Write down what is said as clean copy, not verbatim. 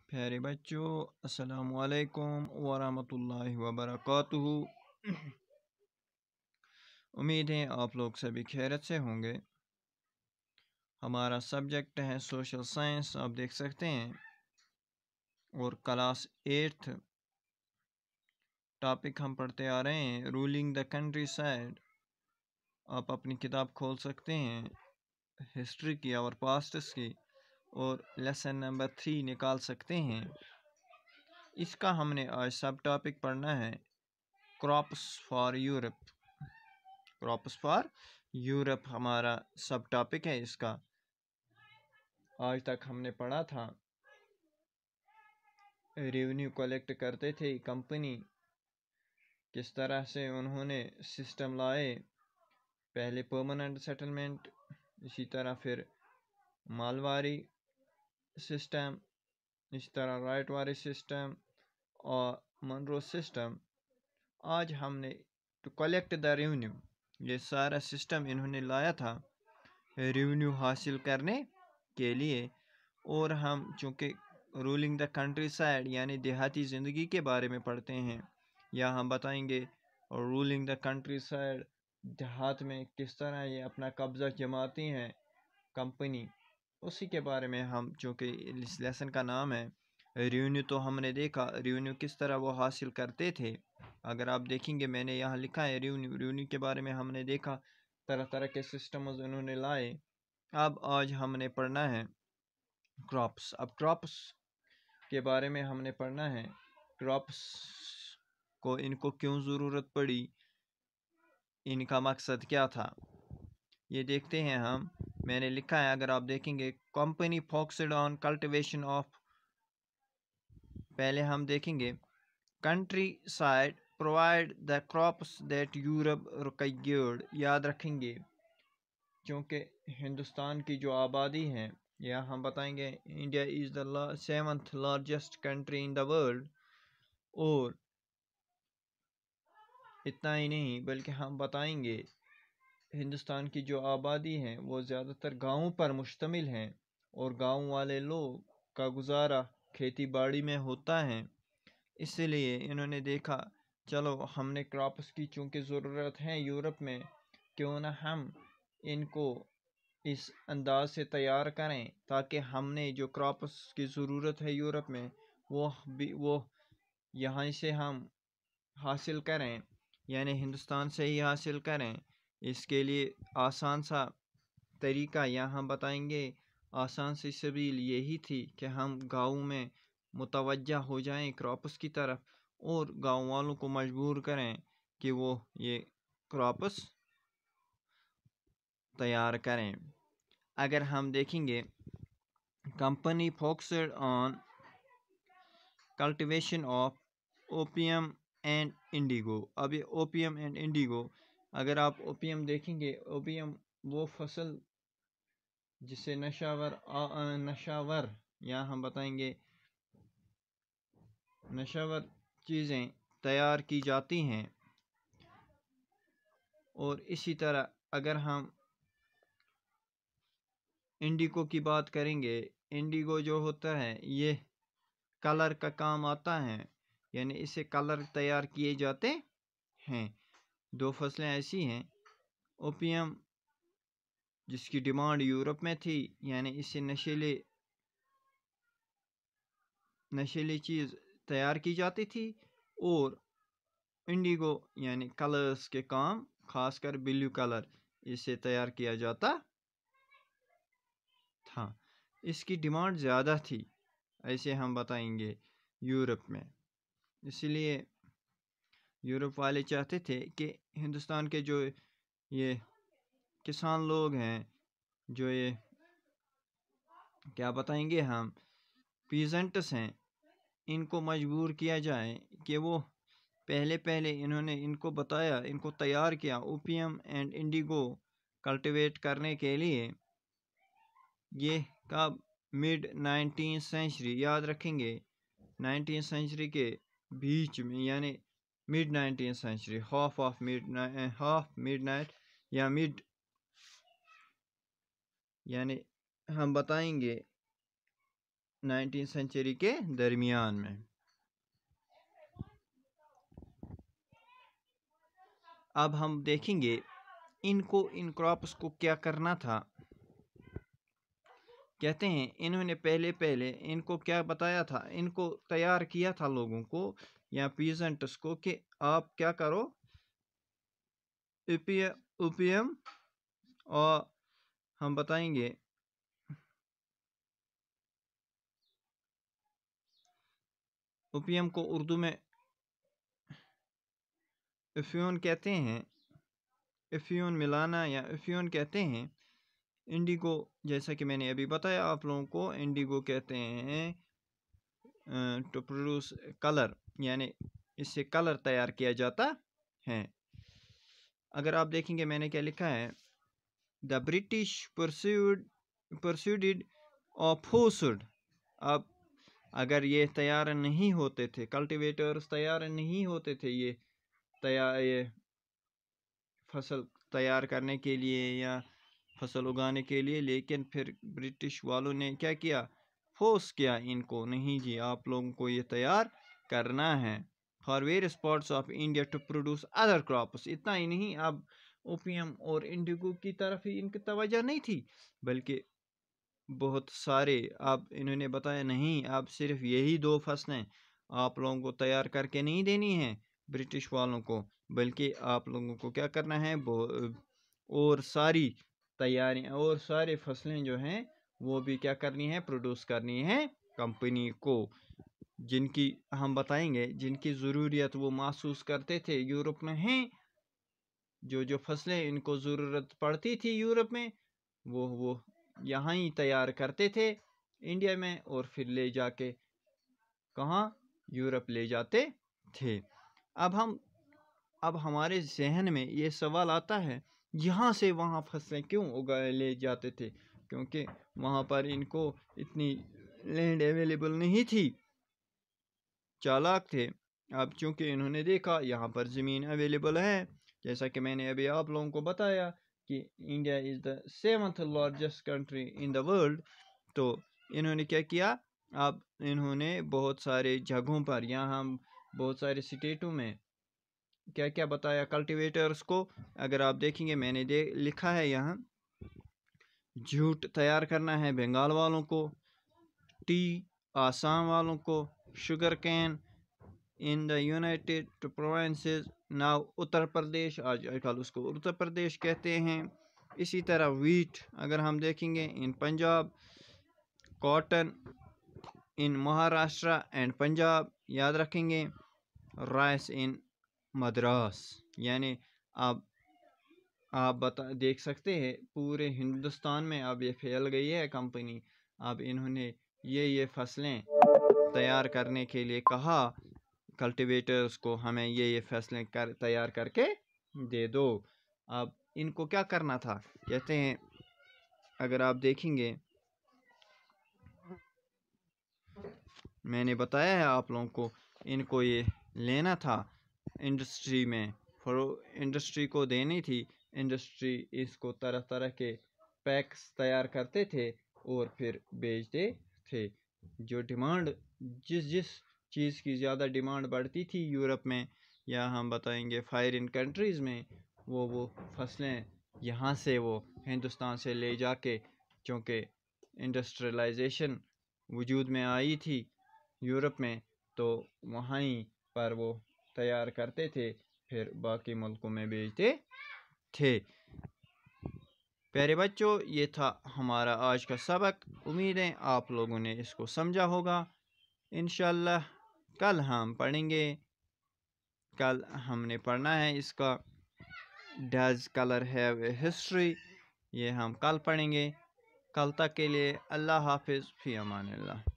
پیارے بچوں، السلام علیکم ورحمۃ اللہ وبرکاتہ۔ امید ہے آپ لوگ سبھی خیریت سے ہوں گے۔ ہمارا سبجیکٹ ہے سوشل سائنس، آپ دیکھ سکتے ہیں، اور کلاس 8 ٹاپک ہم پڑھتے آ رہے ہیں، رولنگ دا کنٹری سائڈ۔ آپ اپنی کتاب کھول سکتے ہیں ہسٹری کی اور پاسٹس کی، اور لیسن نمبر 3 نکال سکتے ہیں۔ اس کا ہم نے آج سب ٹاپک پڑھنا ہے، crops for Europe. Crops for Europe ہمارا سب ٹاپک ہے اس کا۔ آج تک ہم نے پڑھا تھا ریونیو کلیکٹ کرتے تھے کمپنی، کس طرح سے انہوں نے سسٹم لائے، پہلے پرماننٹ سیٹلمنٹ، اسی طرح پھر مالواری سسٹم، اسی طرح رائٹ واری سسٹم اور منرو سسٹم۔ آج ہم نے ٹو کلیکٹ دا ریونیو، یہ سارا سسٹم انہوں نے لایا تھا ریونیو حاصل کرنے کے لیے۔ اور ہم چونکہ رولنگ دا کنٹری سائڈ یعنی دیہاتی زندگی کے بارے میں پڑھتے ہیں، یا ہم بتائیں گے رولنگ دا کنٹری سائڈ، دیہات میں کس طرح یہ اپنا قبضہ جماتی ہیں کمپنی، اسی کے بارے میں ہم، چونکہ اس لیسن کا نام ہے ریونیو، تو ہم نے دیکھا ریونیو کس طرح وہ حاصل کرتے تھے۔ اگر آپ دیکھیں گے، میں نے یہاں لکھا ہے ریونیو کے بارے میں ہم نے دیکھا طرح طرح کے سسٹمز انہوں نے لائے۔ اب آج ہم نے پڑھنا ہے کراپس۔ اب کراپس کے بارے میں ہم نے پڑھنا ہے، کراپس کو ان کو کیوں ضرورت پڑی، ان کا مقصد کیا تھا، یہ دیکھتے ہیں ہم۔ میں نے لکھا ہے، اگر آپ دیکھیں گے، company focused on cultivation of, پہلے ہم دیکھیں گے country side provide the crops that Europe required, یاد رکھیں گے، چونکہ ہندوستان کی جو آبادی ہے، یا ہم بتائیں گے India is the 7th largest country in the world, اور اتنا ہی نہیں بلکہ ہم بتائیں گے ہندوستان کی جو آبادی ہے وہ زیادہ تر گاؤں پر مشتمل ہیں، اور گاؤں والے لوگ کا گزارا کھیتی باڑی میں ہوتا ہے۔ اس لیے انہوں نے دیکھا چلو ہم نے کراپس کی چونکہ ضرورت ہے یورپ میں، کیوں نہ ہم ان کو اس انداز سے تیار کریں تاکہ ہم نے جو کراپس کی ضرورت ہے یورپ میں وہ یہاں سے ہم حاصل کریں، یعنی ہندوستان سے ہی حاصل کریں۔ اس کے لیے آسان سا طریقہ، یا ہم بتائیں گے آسان سی سبیل یہی تھی کہ ہم گاؤں میں متوجہ ہو جائیں کراپس کی طرف، اور گاؤں والوں کو مجبور کریں کہ وہ یہ کراپس تیار کریں۔ اگر ہم دیکھیں گے، company focused on cultivation of opium and Indigo. اب یہ اوپیم اینڈ انڈیگو، اگر آپ اوپیم دیکھیں گے، اوپیم وہ فصل جسے نشاور یا ہم بتائیں گے نشاور چیزیں تیار کی جاتی ہیں۔ اور اسی طرح اگر ہم انڈیگو کی بات کریں گے، انڈیگو جو ہوتا ہے یہ کلر کا کام آتا ہے، یعنی اسے کلر تیار کیے جاتے ہیں۔ دو فصلیں ایسی ہیں، اوپیم جس کی ڈیمانڈ یورپ میں تھی، یعنی اسے نشیلی چیز تیار کی جاتی تھی، اور انڈیگو یعنی کلرز کے کام، خاص کر بلیو کلر، اسے تیار کیا جاتا تھا۔ اس کی ڈیمانڈ زیادہ تھی، ایسے ہم بتائیں گے یورپ میں۔ اس لیے یورپ والے چاہتے تھے کہ ہندوستان کے جو یہ کسان لوگ ہیں، جو یہ کیا بتائیں گے ہم پیزنٹس ہیں، ان کو مجبور کیا جائے کہ وہ پہلے انہوں نے ان کو بتایا، ان کو تیار کیا اوپیم اینڈ انڈیگو کلٹیویٹ کرنے کے لیے۔ یہ کب؟ مڈ 19th سینچری، یاد رکھیں گے 19th سینچری کے بیچ میں، یعنی mid 19th century, half mid night یا مڈ، یعنی ہم بتائیں گے 19 سینچری کے درمیان میں۔ اب ہم دیکھیں گے ان کراپس کو کیا کرنا تھا۔ کہتے ہیں انہوں نے پہلے ان کو کیا بتایا تھا، ان کو تیار کیا تھا لوگوں کو یا پیزنٹس کو کہ آپ کیا کرو، اوپیم اور ہم بتائیں گے اوپیم کو اردو میں افیون کہتے ہیں، افیون ملانا یا افیون کہتے ہیں۔ انڈیگو جیسا کہ میں نے ابھی بتایا آپ لوگوں کو، انڈیگو کہتے ہیں ٹو پروڈیوس کلر، یعنی اس سے کلر تیار کیا جاتا ہے۔ اگر آپ دیکھیں گے میں نے کیا لکھا ہے، دا برٹش پرسیوڈ اور فورسڈ۔ اب اگر یہ تیار نہیں ہوتے تھے، کلٹیویٹرز تیار نہیں ہوتے تھے یہ فصل تیار کرنے کے لیے یا فصل اگانے کے لیے، لیکن پھر برٹش والوں نے کیا کیا، فورس کیا ان کو، نہیں جی آپ لوگوں کو یہ تیار کرنا ہے۔ For various parts of India to produce other crops. اتنا ہی نہیں، اب اوپیم اور انڈیگو کی طرف ہی ان کی توجہ نہیں تھی، بلکہ بہت سارے اب انہوں نے بتایا نہیں، اب صرف یہی 2 فصلیں آپ لوگوں کو تیار کر کے نہیں دینی ہیں برٹش والوں کو، بلکہ آپ لوگوں کو کیا کرنا ہے، اور ساری تیاریاں اور سارے فصلیں جو ہیں وہ بھی کیا کرنی ہے، پروڈیوس کرنی ہے کمپنی کو، جن کی ہم بتائیں گے جن کی ضروریت وہ محسوس کرتے تھے یورپ میں ہیں، جو فصلیں ان کو ضرورت پڑتی تھی یورپ میں، وہ یہاں ہی تیار کرتے تھے انڈیا میں، اور پھر لے جا کے کہاں، یورپ لے جاتے تھے۔ اب ہمارے ذہن میں یہ سوال آتا ہے، یہاں سے وہاں فصلیں کیوں لے جاتے تھے؟ کیونکہ وہاں پر ان کو اتنی لینڈ اویلیبل نہیں تھی، چالاک تھے۔ اب چونکہ انہوں نے دیکھا یہاں پر زمین اویلیبل ہے، جیسا کہ میں نے ابھی آپ لوگوں کو بتایا کہ India is the 7th largest country in the world, تو انہوں نے کیا کیا، اب انہوں نے بہت سارے جگہوں پر، یہاں بہت سارے اسٹیٹوں میں کیا کیا بتایا کلٹیویٹرز کو۔ اگر آپ دیکھیں گے میں نے لکھا ہے یہاں، جھوٹ تیار کرنا ہے بنگال والوں کو، ٹی آسام والوں کو، sugar cane in the United provinces now Uttar Pradesh, آج کل اس کو اتر پردیش کہتے ہیں۔ اسی طرح ویٹ اگر ہم دیکھیں گے in Punjab, cotton in Maharashtra and Punjab, یاد رکھیں گے، رائس ان مدراس، یعنی آپ دیکھ سکتے ہیں پورے ہندوستان میں اب یہ پھیل گئی ہے کمپنی۔ اب انہوں نے یہ فصلیں تیار کرنے کے لیے کہا کلٹیویٹرز کو، ہمیں یہ فصلیں تیار کر کے دے دو۔ اب ان کو کیا کرنا تھا، کہتے ہیں اگر آپ دیکھیں گے میں نے بتایا ہے آپ لوگوں کو، ان کو یہ لینا تھا انڈسٹری میں، انڈسٹری کو دینی تھی، انڈسٹری اس کو طرح طرح کے پیکس تیار کرتے تھے اور پھر بیچتے تھے۔ جو ڈیمانڈ جس چیز کی زیادہ ڈیمانڈ بڑھتی تھی یورپ میں یا ہم بتائیں گے فارین کنٹریز میں، وہ فصلیں یہاں سے وہ ہندوستان سے لے جا کے، چونکہ انڈسٹریلائزیشن وجود میں آئی تھی یورپ میں، تو وہیں پر وہ تیار کرتے تھے، پھر باقی ملکوں میں بیچتے تھے۔ پیارے بچوں، یہ تھا ہمارا آج کا سبق، امید ہے آپ لوگوں نے اس کو سمجھا ہوگا۔ انشاءاللہ کل ہم پڑھیں گے، کل ہم نے پڑھنا ہے اس کا does colour have a history, یہ ہم کل پڑھیں گے۔ کل تک کے لیے اللہ حافظ، فی امان اللہ۔